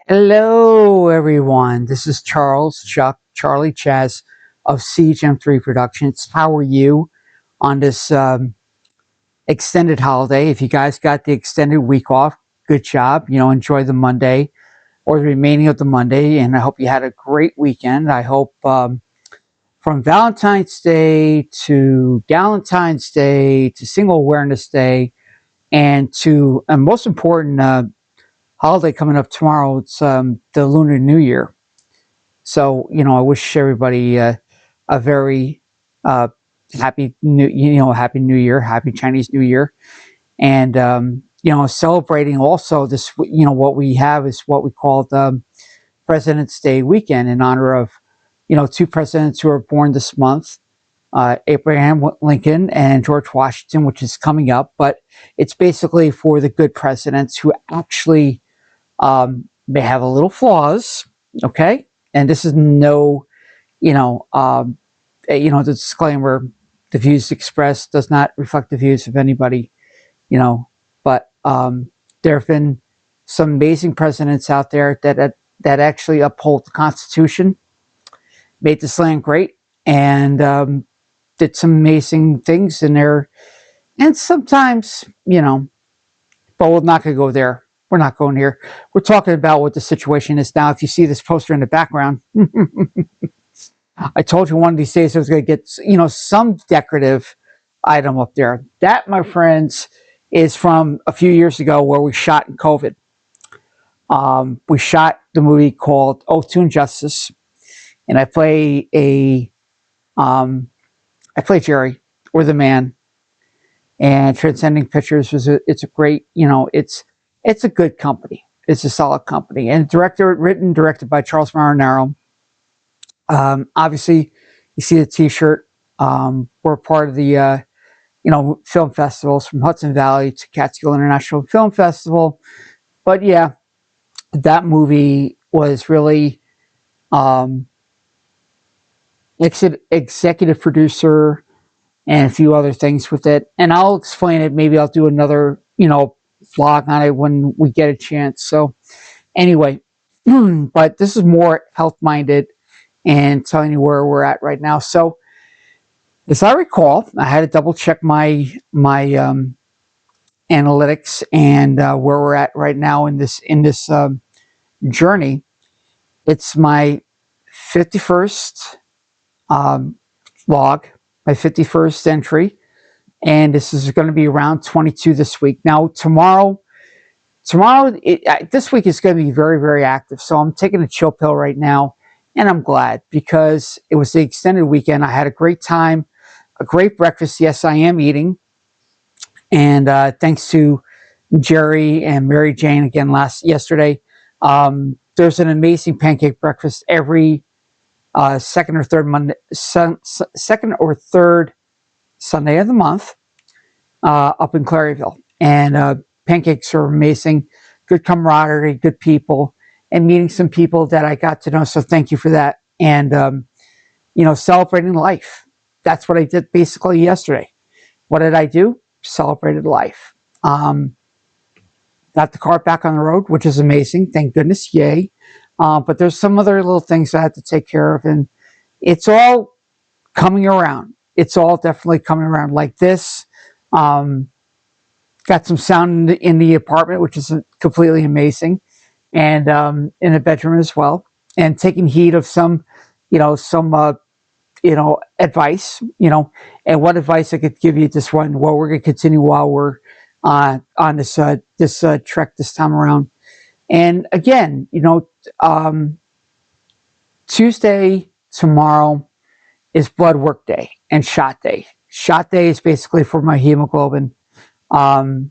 Hello, everyone. This is Charlie Chaz of Siege M3 Productions. How are you on this extended holiday? If you guys got the extended week off, good job. Enjoy the Monday or the remaining of the Monday, and I hope you had a great weekend. I hope from Valentine's Day to Galentine's Day to Single Awareness Day and to, and most important, holiday coming up tomorrow. It's the Lunar New Year. So, I wish everybody a very uh, happy New Year, happy Chinese New Year, and celebrating also this. What we have is what we call the President's Day weekend in honor of two presidents who were born this month, Abraham Lincoln and George Washington, which is coming up. But it's basically for the good presidents who actually may have a little flaws. Okay, and this is no, the disclaimer: the views expressed does not reflect the views of anybody. But there have been some amazing presidents out there that actually uphold the Constitution, made this land great, and did some amazing things in there. And sometimes, but we're not going to go there. We're not going here. We're talking about what the situation is now. If you see this poster in the background, I told you one of these days I was going to get, some decorative item up there. That, my friends, is from a few years ago where we shot in COVID. We shot the movie called Oath to Injustice, and I play Jerry, or the man. And Transcending Pictures it's a great, it's a good company. It's a solid company, and directed by Charles Marinaro. Obviously, you see the T-shirt. We're part of the film festivals from Hudson Valley to Catskill International Film Festival. But yeah, that movie was really executive producer and a few other things with it. And I'll explain it. Maybe I'll do another vlog on it when we get a chance. So anyway, but this is more health minded and telling you where we're at right now. So as I recall, I had to double check my analytics and where we're at right now in this journey. It's my 51st log, my 51st entry, and this is going to be around 22 this week. Now tomorrow, this week is going to be very, very active. So I'm taking a chill pill right now, and I'm glad because it was the extended weekend. I had a great time, a great breakfast. Yes, I am eating, and thanks to Jerry and Mary Jane again yesterday. There's an amazing pancake breakfast every second or third Sunday of the month up in Claryville, and pancakes are amazing. Good camaraderie, good people, and meeting some people that I got to know. So thank you for that. And celebrating life. That's what I did basically yesterday. What did I do? Celebrated life. Got the car back on the road, which is amazing. Thank goodness. Yay. But there's some other little things I had to take care of, and it's all coming around. It's all definitely coming around like this. Got some sound in the apartment, which is completely amazing, and in the bedroom as well. And taking heed of some advice, and what advice I could give you this one. Well, we're going to continue while we're on this trek this time around. And again, Tuesday, tomorrow, is blood work day and shot day. Shot day is basically for my hemoglobin. As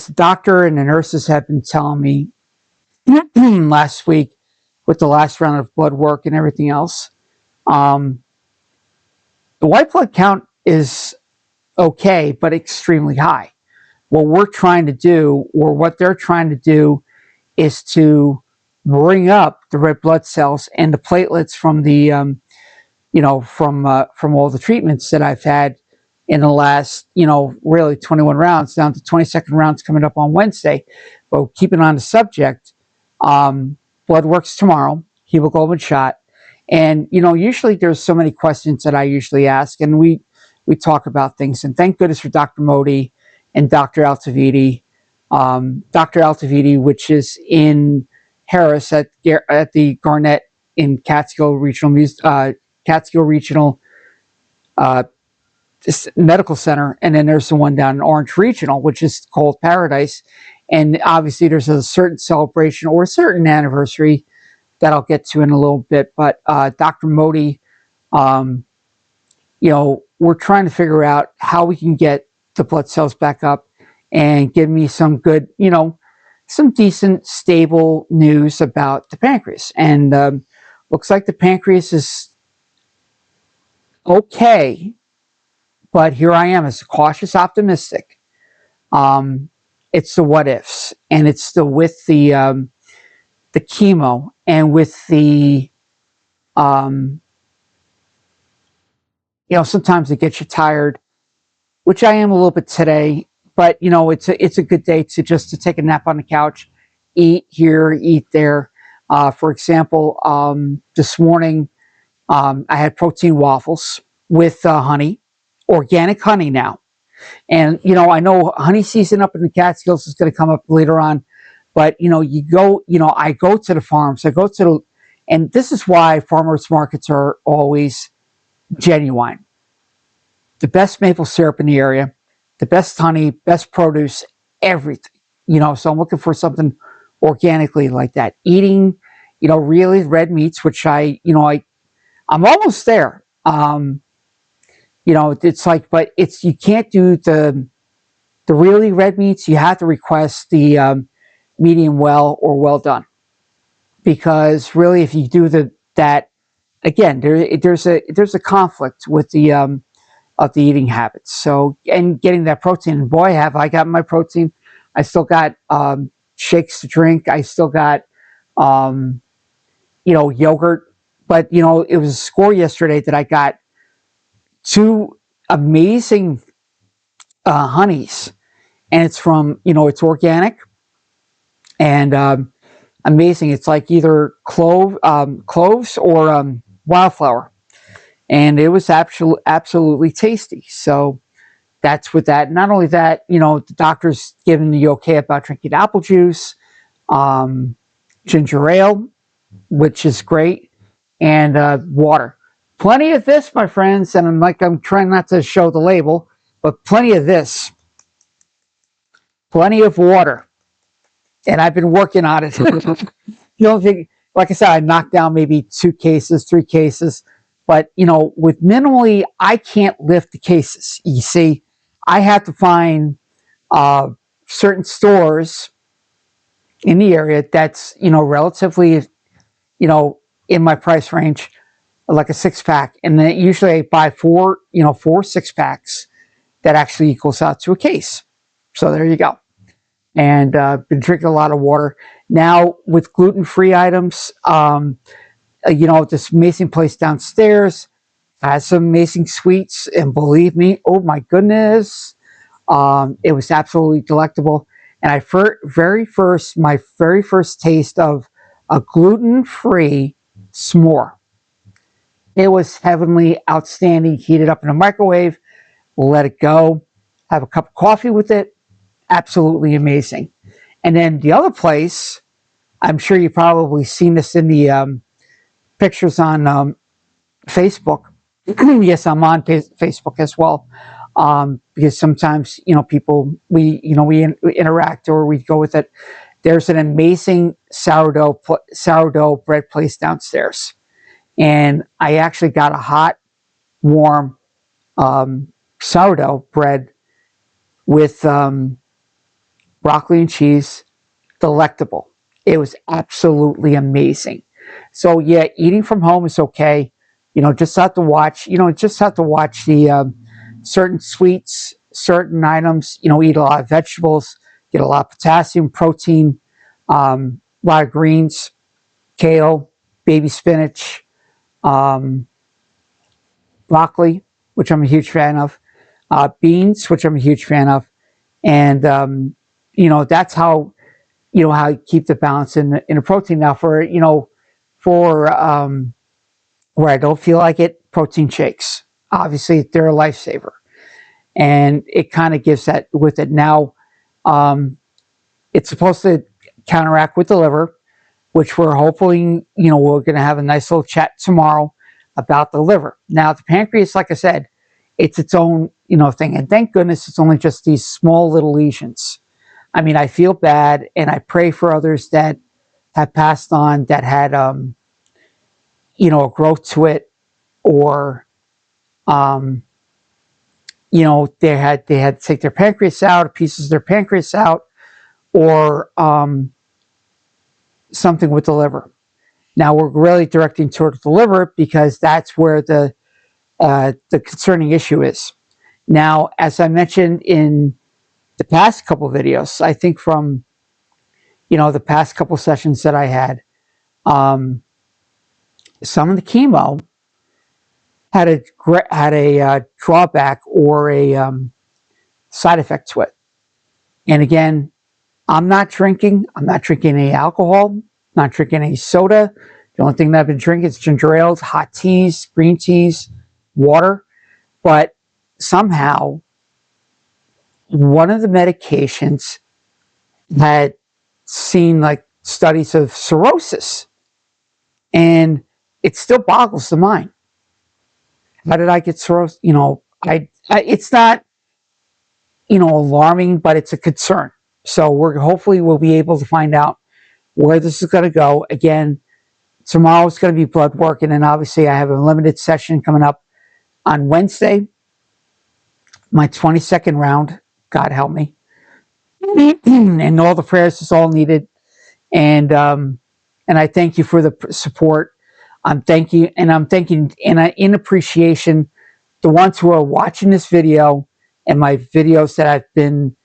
the doctor and the nurses have been telling me last week with the last round of blood work and everything else, the white blood count is okay, but extremely high. What we're trying to do, or what they're trying to do, is to bring up the red blood cells and the platelets from the, from all the treatments that I've had in the last, really 21 rounds, down to 22nd rounds coming up on Wednesday. But keeping on the subject, Blood works tomorrow, hemoglobin shot. And, usually there's so many questions that I usually ask, and we talk about things. And thank goodness for Dr. Modi and Dr. Altavidi. Dr. Altavidi, which is in Harris at the Garnett in Catskill Regional uh, Medical Center, and then there's the one down in Orange Regional, which is called Paradise. And obviously, there's a certain celebration or a certain anniversary that I'll get to in a little bit. But Dr. Modi, we're trying to figure out how we can get the blood cells back up and give me some good, some decent, stable news about the pancreas. And looks like the pancreas is okay, but here I am as a cautious optimistic. It's the what ifs, and it's still with the chemo and with the sometimes it gets you tired, which I am a little bit today. But it's a good day to take a nap on the couch, eat here, eat there. For example, this morning I had protein waffles with honey, organic honey now. And I know honey season up in the Catskills is going to come up later on, but I go to the farms, and this is why farmers markets are always genuine. The best maple syrup in the area, the best honey, best produce, everything. So I'm looking for something organically like that. Eating, really red meats, which I'm almost there. It's like, but you can't do the really red meats. You have to request the medium well or well done, because really, if you do that, again, there's a conflict with the of the eating habits. So, and getting that protein, and boy, have I got my protein. I still got shakes to drink. I still got yogurt. But it was a score yesterday that I got 2 amazing honeys, and it's from it's organic and amazing. It's like either cloves or wildflower, and it was absolutely tasty. So that's with that. Not only that, the doctor's given the okay about drinking apple juice, ginger ale, which is great, and water. Plenty of this, my friends, and I'm trying not to show the label, but plenty of this. Plenty of water. And I've been working on it. Like I said, I knocked down maybe 2 cases, 3 cases, but with minimally, I can't lift the cases. You see, I have to find certain stores in the area that's relatively in my price range, like a 6-pack, and then usually I buy 4 6-packs that actually equals out to a case. So there you go. And been drinking a lot of water now with gluten-free items. This amazing place downstairs has some amazing sweets, and believe me, oh my goodness, it was absolutely delectable. And my very first taste of a gluten-free s'more. It was heavenly, outstanding. Heat it up in a microwave, let it go, have a cup of coffee with it. Absolutely amazing. And then the other place, I'm sure you've probably seen this in the pictures on Facebook. Yes, I'm on Facebook as well, because sometimes people we interact or we go with it. There's an amazing sourdough bread place downstairs, and I actually got a hot, warm sourdough bread with broccoli and cheese. Delectable. It was absolutely amazing. So yeah, eating from home is okay. Just have to watch. The certain sweets, certain items. Eat a lot of vegetables. Get a lot of potassium, protein, a lot of greens, kale, baby spinach, broccoli, which I'm a huge fan of, beans, which I'm a huge fan of, and that's how how you keep the balance in the protein. Now for, for where I don't feel like it, protein shakes. Obviously, they're a lifesaver. And it kind of gives that with it. Now, it's supposed to counteract with the liver, which we're hopefully, we're going to have a nice little chat tomorrow about the liver. Now, the pancreas, like I said, it's its own, thing. And thank goodness it's only just these small little lesions. I mean, I feel bad, and I pray for others that have passed on that had, a growth to it, or, they had to take their pancreas out, pieces of their pancreas out, or something with the liver. Now we're really directing towards the liver because that's where the concerning issue is. Now, as I mentioned in the past couple of videos, I think from the past couple of sessions that I had, some of the chemo had a drawback or a side effect to it. And again, I'm not drinking any alcohol, not drinking any soda. The only thing that I've been drinking is ginger ales, hot teas, green teas, water. But somehow, one of the medications had seen like studies of cirrhosis. And it still boggles the mind. How did I get cirrhosis? It's not, alarming, but it's a concern. So hopefully we'll be able to find out where this is going to go. Again, tomorrow is going to be blood work, and then obviously I have a limited session coming up on Wednesday, my 22nd round. God help me. And all the prayers is all needed. And I thank you for the support. I'm thanking in appreciation the ones who are watching this video and my videos that I've been,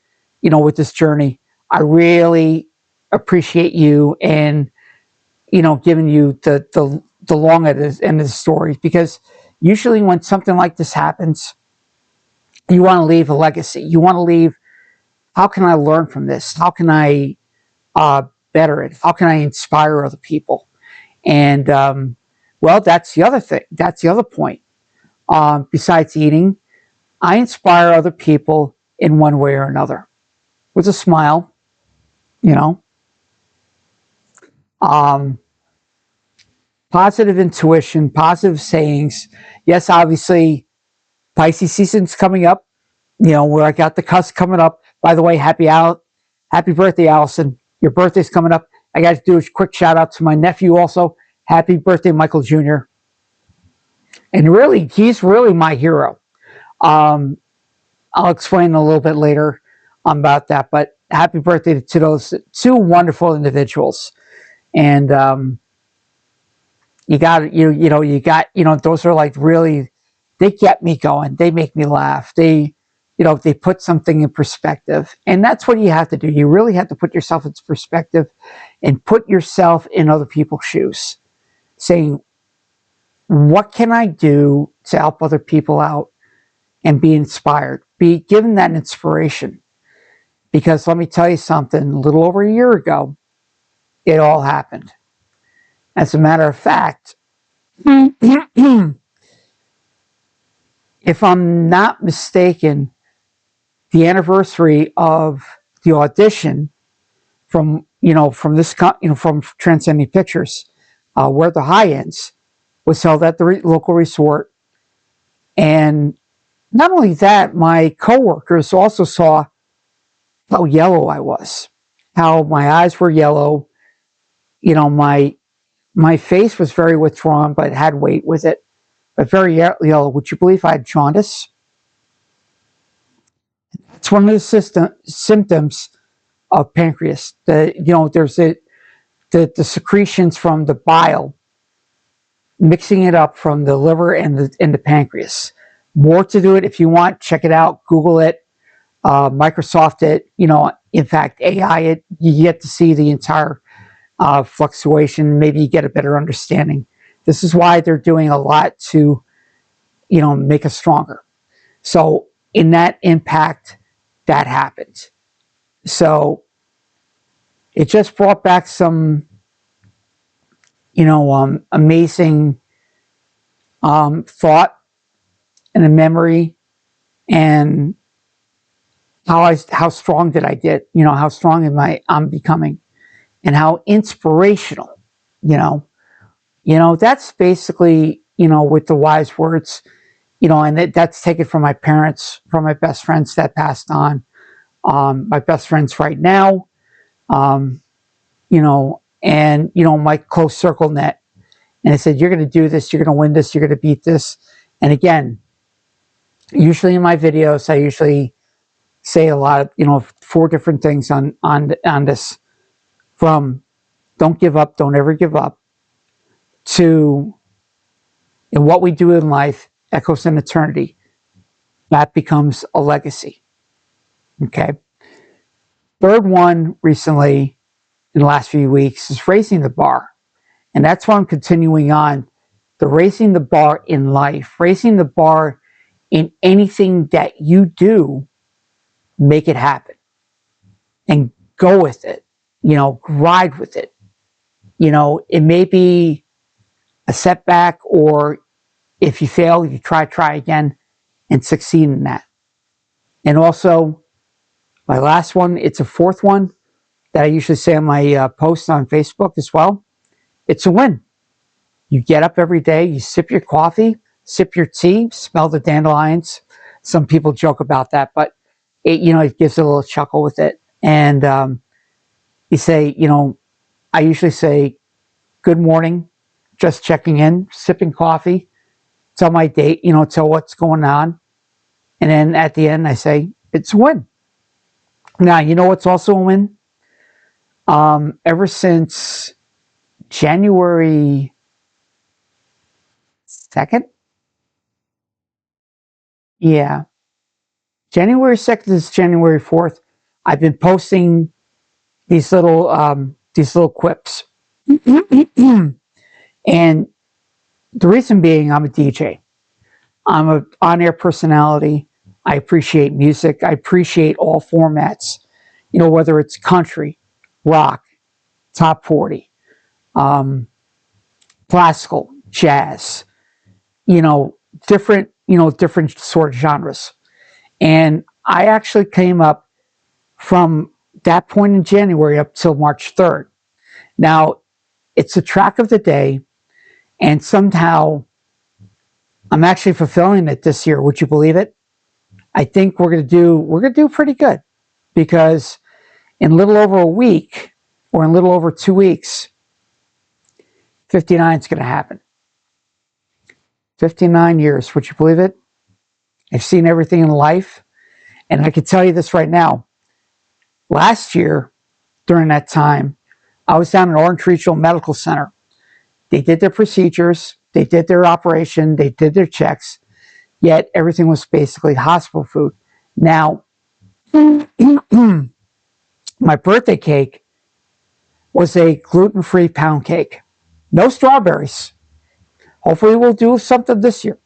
with this journey. I really appreciate you, and giving you the long end of the story, because usually when something like this happens, you want to leave a legacy. You want to leave, how can I learn from this? How can I better it? How can I inspire other people? And well, that's the other thing. That's the other point. Besides eating, I inspire other people in one way or another with a smile, positive intuition, positive sayings. Yes, obviously, Pisces season's coming up, where I got the cusp coming up. By the way, happy birthday, Allison. Your birthday's coming up. I got to do a quick shout out to my nephew also. Happy birthday, Michael Jr. And really, he's really my hero. I'll explain a little bit later about that, but happy birthday to those two wonderful individuals. And those are like really, they get me going. They make me laugh. They put something in perspective. And that's what you have to do. You really have to put yourself into perspective and put yourself in other people's shoes, saying, what can I do to help other people out and be inspired? Be given that inspiration. Because let me tell you something, a little over a year ago, it all happened. As a matter of fact, if I'm not mistaken, the anniversary of the audition from Transcending Pictures, where the high ends, was held at the local resort. And not only that, my coworkers also saw how yellow I was, how my eyes were yellow. My face was very withdrawn, but had weight with it, but very yellow. Would you believe I had jaundice? It's one of the symptoms of pancreas. There's the secretions from the bile, mixing it up from the liver and the pancreas. More to do it. If you want, check it out. Google it, Microsoft it. In fact, AI it. You get to see the entire fluctuation. Maybe you get a better understanding. This is why they're doing a lot to, make us stronger. So in that impact, that happened. So it just brought back some, amazing thought and a memory, and how strong did I get? How strong I'm becoming, and how inspirational. You know, that's basically, with the wise words, and that's taken from my parents, from my best friends that passed on, my best friends right now, um, and my close circle net. And I said, you're going to do this, you're going to win this, you're going to beat this. And again, usually in my videos, I usually say a lot of, 4 different things on this, from don't give up, don't ever give up, to in what we do in life echoes in eternity. That becomes a legacy. Okay. Third one recently in the last few weeks is raising the bar. And that's why I'm continuing on the raising the bar in life, raising the bar in anything that you do, make it happen and go with it, ride with it. It may be a setback, or if you fail, you try again and succeed in that. And also, my last one, it's a 4th one that I usually say on my posts on Facebook as well. It's a win. You get up every day, you sip your coffee, sip your tea, smell the dandelions. Some people joke about that, but it gives a little chuckle with it. And you say, I usually say, good morning, just checking in, sipping coffee, tell my date, tell what's going on. And then at the end, I say, it's a win. Now, what's also a win? Ever since January 2nd, yeah, January 2nd is January 4th, I've been posting these little quips. And the reason being, I'm a DJ. I'm an on-air personality. I appreciate music. I appreciate all formats, whether it's country, rock, top 40, classical, jazz, different, different sort of genres. And I actually came up from that point in January up till March 3rd. Now, it's a track of the day, and somehow I'm actually fulfilling it this year. Would you believe it? I think we're gonna do pretty good, because in a little over a week, or in a little over 2 weeks, 59 is gonna happen. 59 years, would you believe it? I've seen everything in life, and I can tell you this right now. Last year, during that time, I was down at Orange Regional Medical Center. They did their procedures, they did their operation, they did their checks, yet everything was basically hospital food. Now, my birthday cake was a gluten-free pound cake. No strawberries. Hopefully we'll do something this year.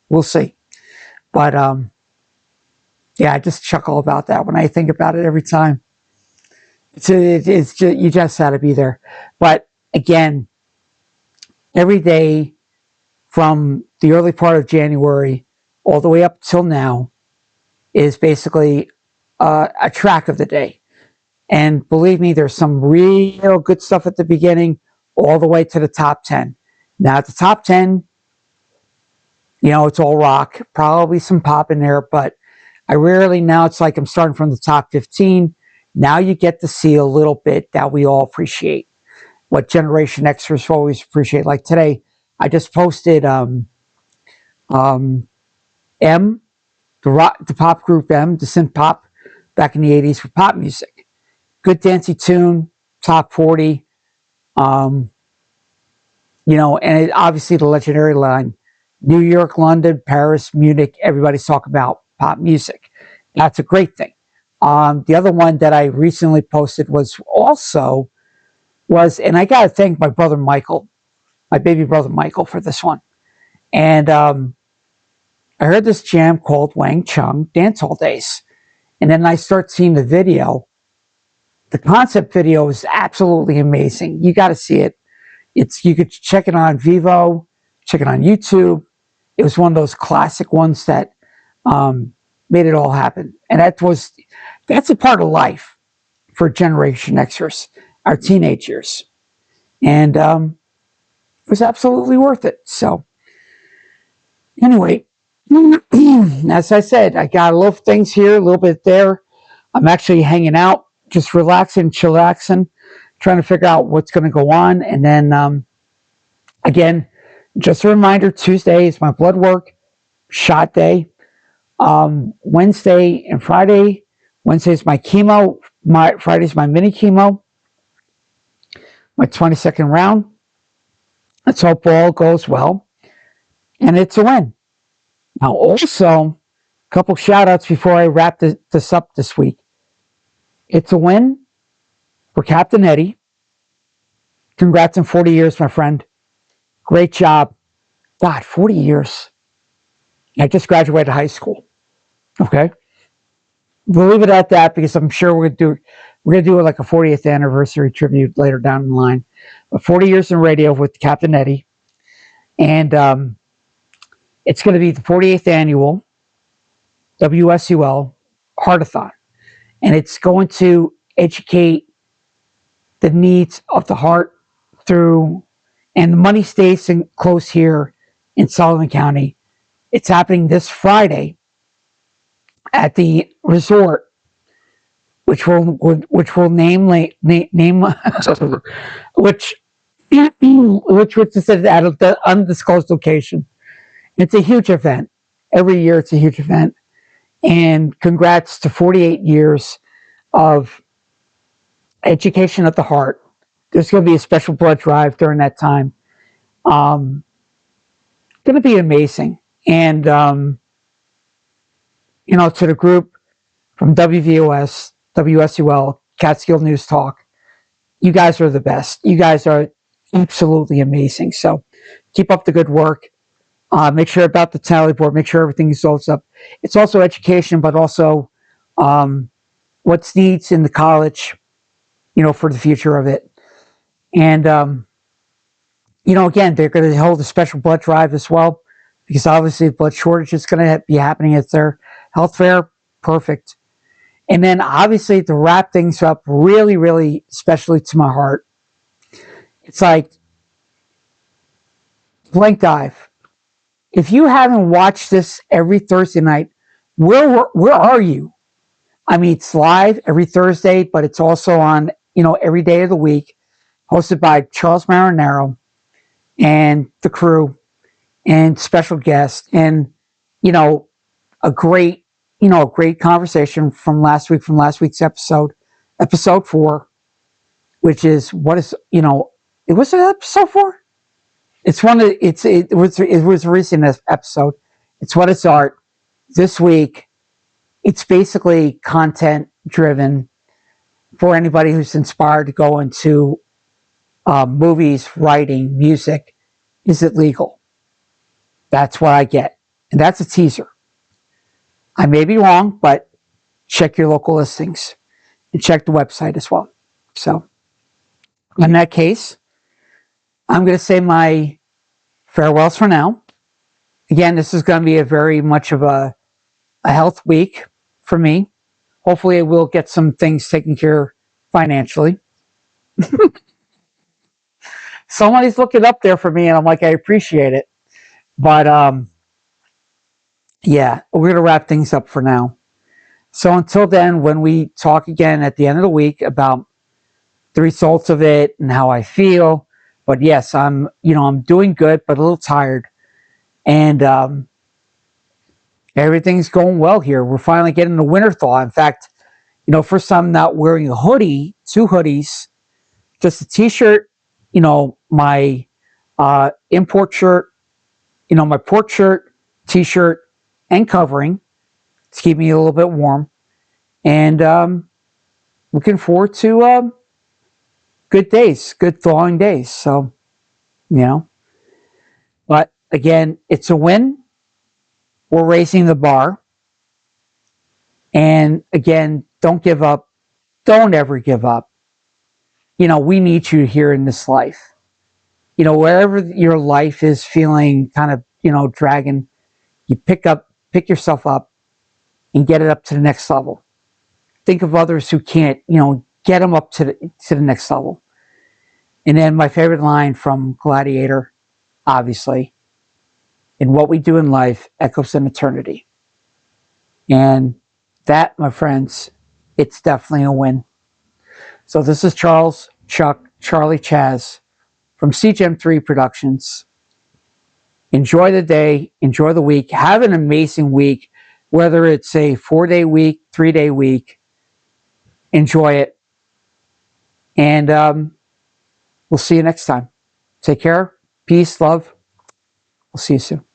We'll see. But yeah, I just chuckle about that when I think about it every time. It's just, you just had to be there. But again, every day from the early part of January all the way up till now is basically a track of the day. And believe me, there's some real good stuff at the beginning all the way to the top 10. Now at the top 10, it's all rock, probably some pop in there, but now it's like I'm starting from the top 15. Now you get to see a little bit that we all appreciate, what Generation Xers always appreciate. Like today, I just posted M, the pop group M, the synth pop back in the 80s for pop music. Good dancey tune, top 40. And obviously the legendary line, New York, London, Paris, Munich, everybody's talking about pop music. That's a great thing. The other one that I recently posted was, and I got to thank my brother Michael, my baby brother Michael, for this one. And I heard this jam called Wang Chung Dance Hall Days. And then I start seeing the video, The concept video is absolutely amazing. You got to see it. You could check it on Vivo, check it on YouTube. It was one of those classic ones that made it all happen. And that's a part of life for Generation Xers, our teenage years. And it was absolutely worth it. So anyway, as I said, I got a little things here, a little bit there. I'm actually hanging out, just relaxing, chillaxing, trying to figure out what's going to go on. And then, again, just a reminder, Tuesday is my blood work shot day. Wednesday and Friday. Wednesday is my chemo. Friday's my mini chemo. My 22nd round. Let's hope all goes well. And it's a win. Now, also, a couple shout outs before I wrap this up this week. It's a win for Captain Eddie. Congrats on 40 years, my friend. Great job. God, 40 years. I just graduated high school. Okay. We'll leave it at that because I'm sure we're gonna do like a 40th anniversary tribute later down the line. But 40 years in radio with Captain Eddie. And it's going to be the 48th annual WSUL Heartathon. And it's going to educate the needs of the heart through, and the money stays close here in Sullivan County. It's happening this Friday at the resort, which will name which is at the undisclosed location. It's a huge event. Every year it's a huge event. And congrats to 48 years of education at the heart. There's going to be a special blood drive during that time. Going to be amazing. And, to the group from WVOS, WSUL, Catskill News Talk, you guys are the best. You guys are absolutely amazing. So keep up the good work. Make sure about the tally board. Make sure everything is up. It's also education, but also what's needs in the college, for the future of it. And, again, they're going to hold a special blood drive as well, because obviously blood shortage is going to be happening at their health fair. Perfect. And then obviously to wrap things up really, really especially to my heart, it's like Blank Dive. If you haven't watched this every Thursday night, where are you? I mean, it's live every Thursday, but it's also on, every day of the week, hosted by Charles Marinaro and the crew and special guests, and, a great conversation from last week's episode 4, which is it was episode 4? It was a recent episode. It's What Is Art. This week, it's basically content driven for anybody who's inspired to go into movies, writing, music. Is it legal? That's what I get. And that's a teaser. I may be wrong, but check your local listings and check the website as well. So in that case, I'm going to say my farewells for now. Again, this is going to be a very much of a health week for me. Hopefully I will get some things taken care of financially. Somebody's looking up there for me, and I'm like, I appreciate it. But yeah, we're going to wrap things up for now. So until then, when we talk again at the end of the week about the results of it and how I feel, but yes, I'm doing good, but a little tired. And everything's going well here. We're finally getting the winter thaw. In fact, first time I'm not wearing a hoodie, 2 hoodies, just a t-shirt, my import shirt, my port shirt, t-shirt, and covering to keep me a little bit warm. And looking forward to good days, good thawing days. So, but again, it's a win. We're raising the bar. And again, don't give up. Don't ever give up. We need you here in this life. Wherever your life is feeling kind of, dragging, you pick yourself up and get it up to the next level. Think of others who can't, get them up to the next level. And then my favorite line from Gladiator, obviously, in what we do in life echoes in eternity. And that, my friends, it's definitely a win. So this is Charles, Chuck, Charlie, Chaz from CGM3 Productions. Enjoy the day, enjoy the week, have an amazing week, whether it's a 4-day week, 3-day week, enjoy it. And we'll see you next time. Take care, peace, love. We'll see you soon.